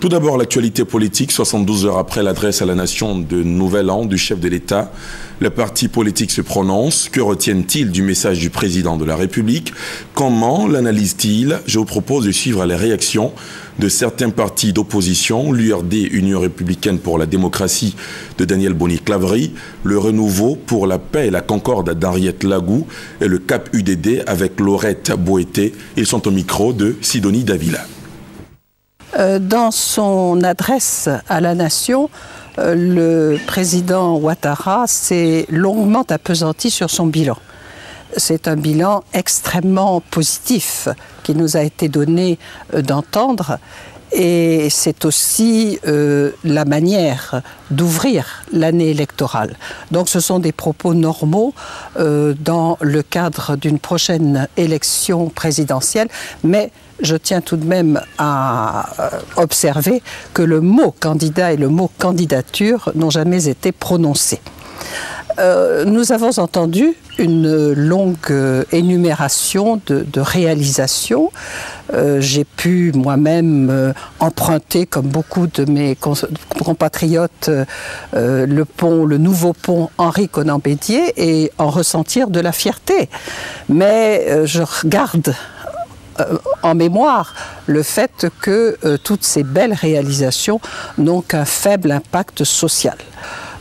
Tout d'abord, l'actualité politique, 72 heures après l'adresse à la nation de Nouvel An du chef de l'État. Les partis politiques se prononcent. Que retiennent-ils du message du président de la République? Comment l'analysent-ils? Je vous propose de suivre les réactions de certains partis d'opposition, l'URD, Union républicaine pour la démocratie de Daniel Boni-Claverie, le Renouveau pour la paix et la concorde d'Henriette Lagou et le CAP UDD avec Laurette Boété. Ils sont au micro de Sidonie Davila. Dans son adresse à la nation, le président Ouattara s'est longuement appesanti sur son bilan. C'est un bilan extrêmement positif qui nous a été donné d'entendre et c'est aussi la manière d'ouvrir l'année électorale. Donc ce sont des propos normaux dans le cadre d'une prochaine élection présidentielle, mais je tiens tout de même à observer que le mot candidat et le mot candidature n'ont jamais été prononcés. Nous avons entendu une longue énumération de réalisations. J'ai pu moi-même emprunter, comme beaucoup de mes compatriotes, le nouveau pont Henri-Konan Bédier et en ressentir de la fierté. Mais je garde en mémoire le fait que toutes ces belles réalisations n'ont qu'un faible impact social.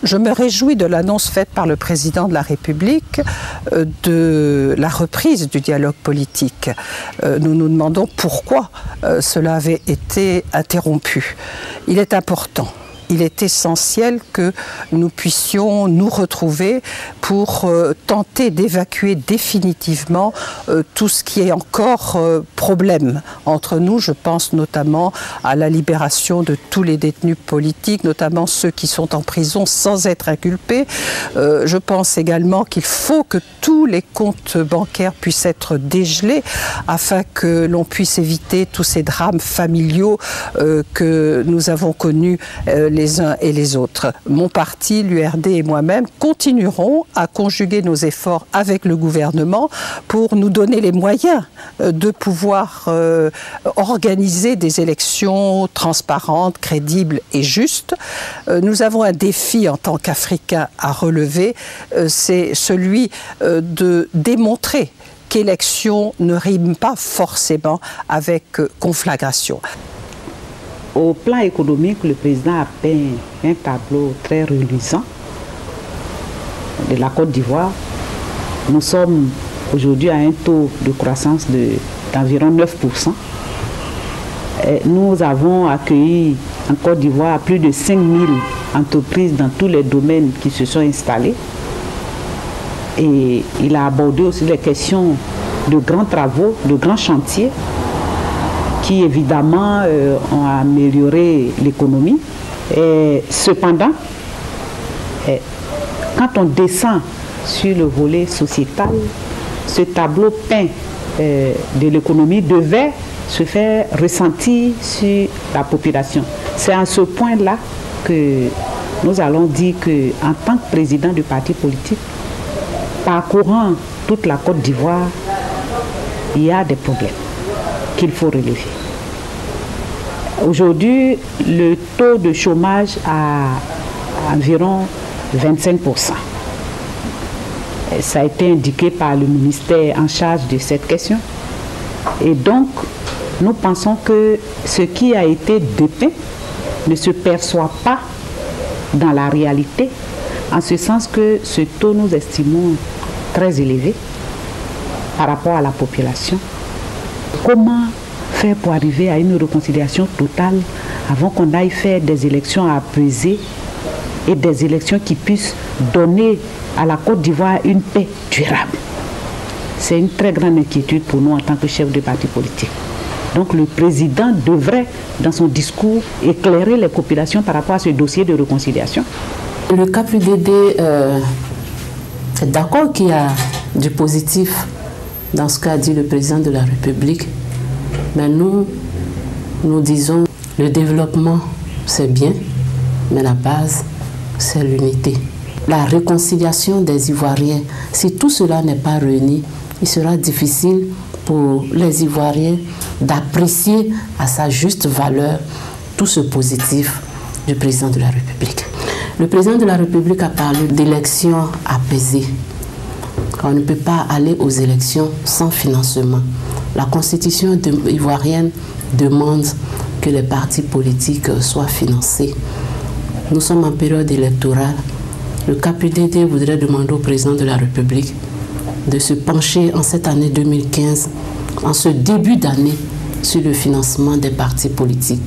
Je me réjouis de l'annonce faite par le président de la République de la reprise du dialogue politique. Nous nous demandons pourquoi cela avait été interrompu. Il est important. Il est essentiel que nous puissions nous retrouver pour tenter d'évacuer définitivement tout ce qui est encore problème entre nous. Je pense notamment à la libération de tous les détenus politiques, notamment ceux qui sont en prison sans être inculpés. Je pense également qu'il faut que tous les comptes bancaires puissent être dégelés afin que l'on puisse éviter tous ces drames familiaux que nous avons connus les uns et les autres. Mon parti, l'URD et moi-même continuerons à conjuguer nos efforts avec le gouvernement pour nous donner les moyens de pouvoir organiser des élections transparentes, crédibles et justes. Nous avons un défi en tant qu'Africains à relever, c'est celui de démontrer qu'élection ne rime pas forcément avec conflagration. Au plan économique, le président a peint un tableau très reluisant de la Côte d'Ivoire. Nous sommes aujourd'hui à un taux de croissance d'environ 9%. Et nous avons accueilli en Côte d'Ivoire plus de 5000 entreprises dans tous les domaines qui se sont installées. Et il a abordé aussi les questions de grands travaux, de grands chantiers qui évidemment ont amélioré l'économie. Cependant, quand on descend sur le volet sociétal, ce tableau peint de l'économie devait se faire ressentir sur la population. C'est à ce point-là que nous allons dire qu'en tant que président du parti politique, parcourant toute la Côte d'Ivoire, il y a des problèmes qu'il faut relever. Aujourd'hui, le taux de chômage à environ 25%. Ça a été indiqué par le ministère en charge de cette question. Et donc, nous pensons que ce qui a été dépeint ne se perçoit pas dans la réalité, en ce sens que ce taux, nous estimons très élevé par rapport à la population. Comment faire pour arriver à une réconciliation totale avant qu'on aille faire des élections apaisées et des élections qui puissent donner à la Côte d'Ivoire une paix durable? C'est une très grande inquiétude pour nous en tant que chef de parti politique. Donc le président devrait, dans son discours, éclairer les populations par rapport à ce dossier de réconciliation. Le CAP-UDD est d'accord qu'il y a du positif dans ce qu'a dit le président de la République, mais nous disons le développement c'est bien, mais la base c'est l'unité. La réconciliation des Ivoiriens, si tout cela n'est pas réuni, il sera difficile pour les Ivoiriens d'apprécier à sa juste valeur tout ce positif du président de la République. Le président de la République a parlé d'élections apaisées. On ne peut pas aller aux élections sans financement. La constitution ivoirienne demande que les partis politiques soient financés. Nous sommes en période électorale. Le KPDD voudrait demander au président de la République de se pencher en cette année 2015, en ce début d'année, sur le financement des partis politiques.